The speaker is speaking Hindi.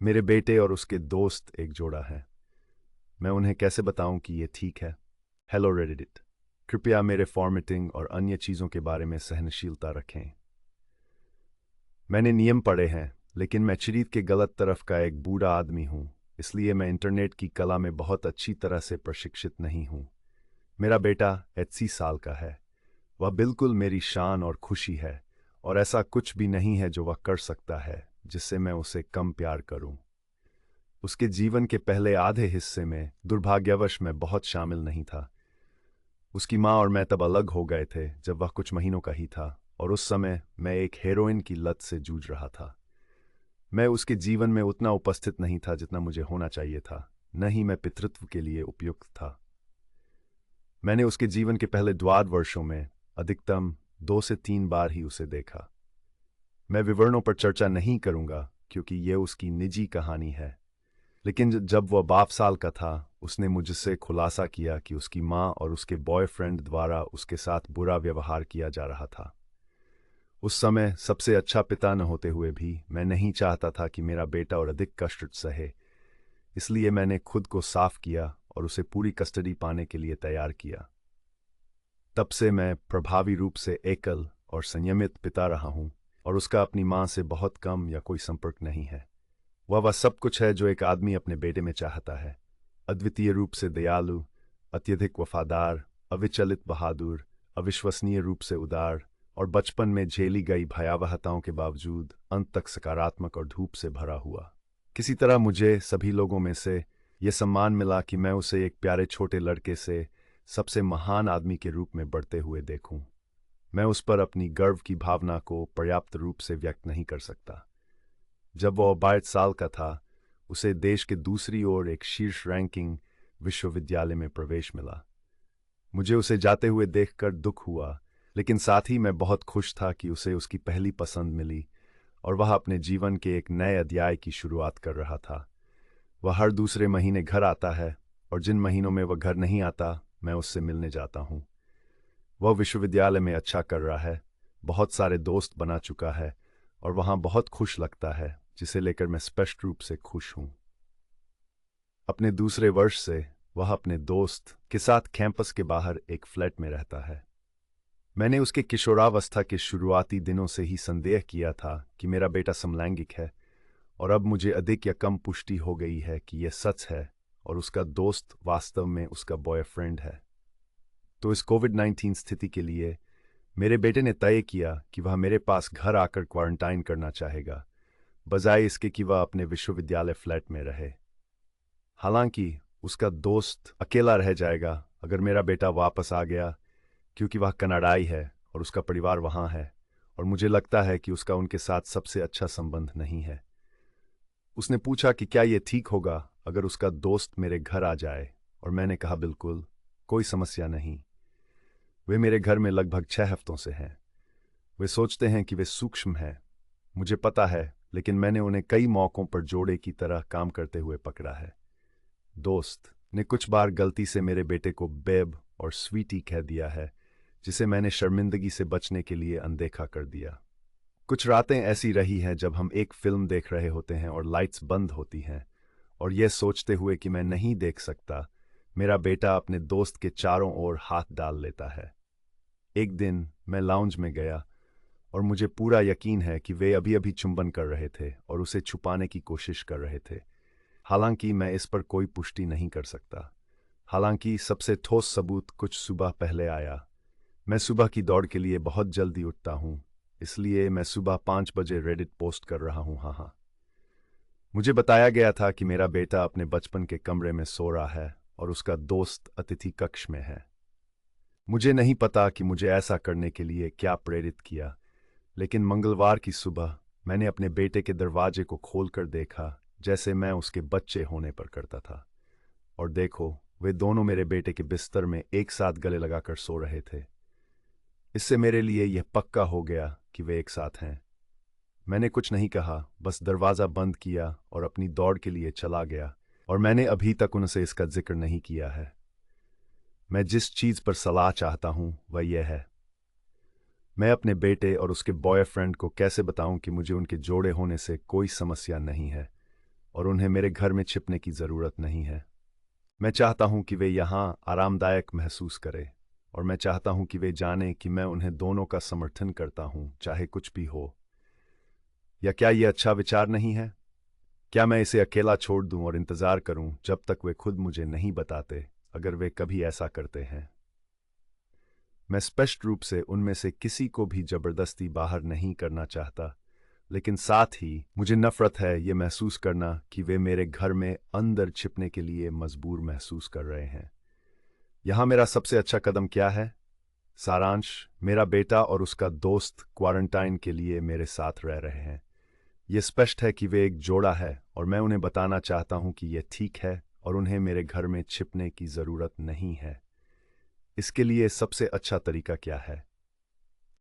मेरे बेटे और उसके दोस्त एक जोड़ा है। मैं उन्हें कैसे बताऊं कि ये ठीक है? हेलो रेडिट, कृपया मेरे फॉर्मेटिंग और अन्य चीज़ों के बारे में सहनशीलता रखें। मैंने नियम पढ़े हैं, लेकिन मैं चरित्र के गलत तरफ का एक बूढ़ा आदमी हूँ, इसलिए मैं इंटरनेट की कला में बहुत अच्छी तरह से प्रशिक्षित नहीं हूँ। मेरा बेटा 80 साल का है। वह बिल्कुल मेरी शान और खुशी है, और ऐसा कुछ भी नहीं है जो वह कर सकता है जिससे मैं उसे कम प्यार करूं। उसके जीवन के पहले आधे हिस्से में दुर्भाग्यवश मैं बहुत शामिल नहीं था। उसकी माँ और मैं तब अलग हो गए थे जब वह कुछ महीनों का ही था, और उस समय मैं एक हेरोइन की लत से जूझ रहा था। मैं उसके जीवन में उतना उपस्थित नहीं था जितना मुझे होना चाहिए था, न ही मैं पितृत्व के लिए उपयुक्त था। मैंने उसके जीवन के पहले 12 वर्षों में अधिकतम 2 से 3 बार ही उसे देखा। मैं विवरणों पर चर्चा नहीं करूंगा क्योंकि यह उसकी निजी कहानी है, लेकिन जब वह 12 साल का था, उसने मुझसे खुलासा किया कि उसकी माँ और उसके बॉयफ्रेंड द्वारा उसके साथ बुरा व्यवहार किया जा रहा था। उस समय सबसे अच्छा पिता न होते हुए भी मैं नहीं चाहता था कि मेरा बेटा और अधिक कष्ट सहे, इसलिए मैंने खुद को साफ किया और उसे पूरी कस्टडी पाने के लिए तैयार किया। तब से मैं प्रभावी रूप से एकल और संयमित पिता रहा हूँ, और उसका अपनी माँ से बहुत कम या कोई संपर्क नहीं है। वह सब कुछ है जो एक आदमी अपने बेटे में चाहता है: अद्वितीय रूप से दयालु, अत्यधिक वफादार, अविचलित बहादुर, अविश्वसनीय रूप से उदार, और बचपन में झेली गई भयावहताओं के बावजूद अंत तक सकारात्मक और धूप से भरा हुआ। किसी तरह मुझे सभी लोगों में से यह सम्मान मिला कि मैं उसे एक प्यारे छोटे लड़के से सबसे महान आदमी के रूप में बढ़ते हुए देखूं। मैं उस पर अपनी गर्व की भावना को पर्याप्त रूप से व्यक्त नहीं कर सकता। जब वह 22 साल का था, उसे देश के दूसरी ओर एक शीर्ष रैंकिंग विश्वविद्यालय में प्रवेश मिला। मुझे उसे जाते हुए देखकर दुख हुआ, लेकिन साथ ही मैं बहुत खुश था कि उसे उसकी पहली पसंद मिली और वह अपने जीवन के एक नए अध्याय की शुरुआत कर रहा था। वह हर दूसरे महीने घर आता है, और जिन महीनों में वह घर नहीं आता, मैं उससे मिलने जाता हूँ। वह विश्वविद्यालय में अच्छा कर रहा है, बहुत सारे दोस्त बना चुका है, और वहाँ बहुत खुश लगता है, जिसे लेकर मैं स्पष्ट रूप से खुश हूँ। अपने दूसरे वर्ष से वह अपने दोस्त के साथ कैंपस के बाहर एक फ्लैट में रहता है। मैंने उसके किशोरावस्था के शुरुआती दिनों से ही संदेह किया था कि मेरा बेटा समलैंगिक है, और अब मुझे अधिक या कम पुष्टि हो गई है कि यह सच है, और उसका दोस्त वास्तव में उसका बॉयफ्रेंड है। तो इस कोविड-19 स्थिति के लिए मेरे बेटे ने तय किया कि वह मेरे पास घर आकर क्वारंटाइन करना चाहेगा, बजाय इसके कि वह अपने विश्वविद्यालय फ्लैट में रहे। हालांकि उसका दोस्त अकेला रह जाएगा अगर मेरा बेटा वापस आ गया, क्योंकि वह कनाडाई है और उसका परिवार वहां है, और मुझे लगता है कि उसका उनके साथ सबसे अच्छा संबंध नहीं है। उसने पूछा कि क्या यह ठीक होगा अगर उसका दोस्त मेरे घर आ जाए, और मैंने कहा बिल्कुल, कोई समस्या नहीं। वे मेरे घर में लगभग 6 हफ्तों से हैं। वे सोचते हैं कि वे सूक्ष्म हैं, मुझे पता है, लेकिन मैंने उन्हें कई मौकों पर जोड़े की तरह काम करते हुए पकड़ा है। दोस्त ने कुछ बार गलती से मेरे बेटे को बेब और स्वीटी कह दिया है, जिसे मैंने शर्मिंदगी से बचने के लिए अनदेखा कर दिया। कुछ रातें ऐसी रही हैं जब हम एक फिल्म देख रहे होते हैं और लाइट्स बंद होती हैं, और यह सोचते हुए कि मैं नहीं देख सकता, मेरा बेटा अपने दोस्त के चारों ओर हाथ डाल लेता है। एक दिन मैं लाउंज में गया, और मुझे पूरा यकीन है कि वे अभी अभी चुंबन कर रहे थे और उसे छुपाने की कोशिश कर रहे थे। हालांकि मैं इस पर कोई पुष्टि नहीं कर सकता। हालांकि सबसे ठोस सबूत कुछ सुबह पहले आया। मैं सुबह की दौड़ के लिए बहुत जल्दी उठता हूँ, इसलिए मैं सुबह 5 बजे रेडिट पोस्ट कर रहा हूँ। हाँ हाँ, मुझे बताया गया था कि मेरा बेटा अपने बचपन के कमरे में सो रहा है और उसका दोस्त अतिथि कक्ष में है। मुझे नहीं पता कि मुझे ऐसा करने के लिए क्या प्रेरित किया, लेकिन मंगलवार की सुबह मैंने अपने बेटे के दरवाजे को खोलकर देखा, जैसे मैं उसके बच्चे होने पर करता था। और देखो, वे दोनों मेरे बेटे के बिस्तर में एक साथ गले लगाकर सो रहे थे। इससे मेरे लिए यह पक्का हो गया कि वे एक साथ हैं। मैंने कुछ नहीं कहा, बस दरवाज़ा बंद किया और अपनी दौड़ के लिए चला गया, और मैंने अभी तक उनसे इसका जिक्र नहीं किया है। मैं जिस चीज़ पर सलाह चाहता हूँ वह यह है: मैं अपने बेटे और उसके बॉयफ्रेंड को कैसे बताऊं कि मुझे उनके जोड़े होने से कोई समस्या नहीं है, और उन्हें मेरे घर में छिपने की ज़रूरत नहीं है। मैं चाहता हूं कि वे यहाँ आरामदायक महसूस करें, और मैं चाहता हूं कि वे जानें कि मैं उन्हें दोनों का समर्थन करता हूं, चाहे कुछ भी हो। या क्या ये अच्छा विचार नहीं है? क्या मैं इसे अकेला छोड़ दूं और इंतज़ार करूं जब तक वे खुद मुझे नहीं बताते, अगर वे कभी ऐसा करते हैं? मैं स्पष्ट रूप से उनमें से किसी को भी जबरदस्ती बाहर नहीं करना चाहता, लेकिन साथ ही मुझे नफरत है ये महसूस करना कि वे मेरे घर में अंदर छिपने के लिए मजबूर महसूस कर रहे हैं। यहाँ मेरा सबसे अच्छा कदम क्या है? सारांश: मेरा बेटा और उसका दोस्त क्वारंटाइन के लिए मेरे साथ रह रहे हैं। ये स्पष्ट है कि वे एक जोड़ा है, और मैं उन्हें बताना चाहता हूं कि यह ठीक है और उन्हें मेरे घर में छिपने की ज़रूरत नहीं है। इसके लिए सबसे अच्छा तरीका क्या है?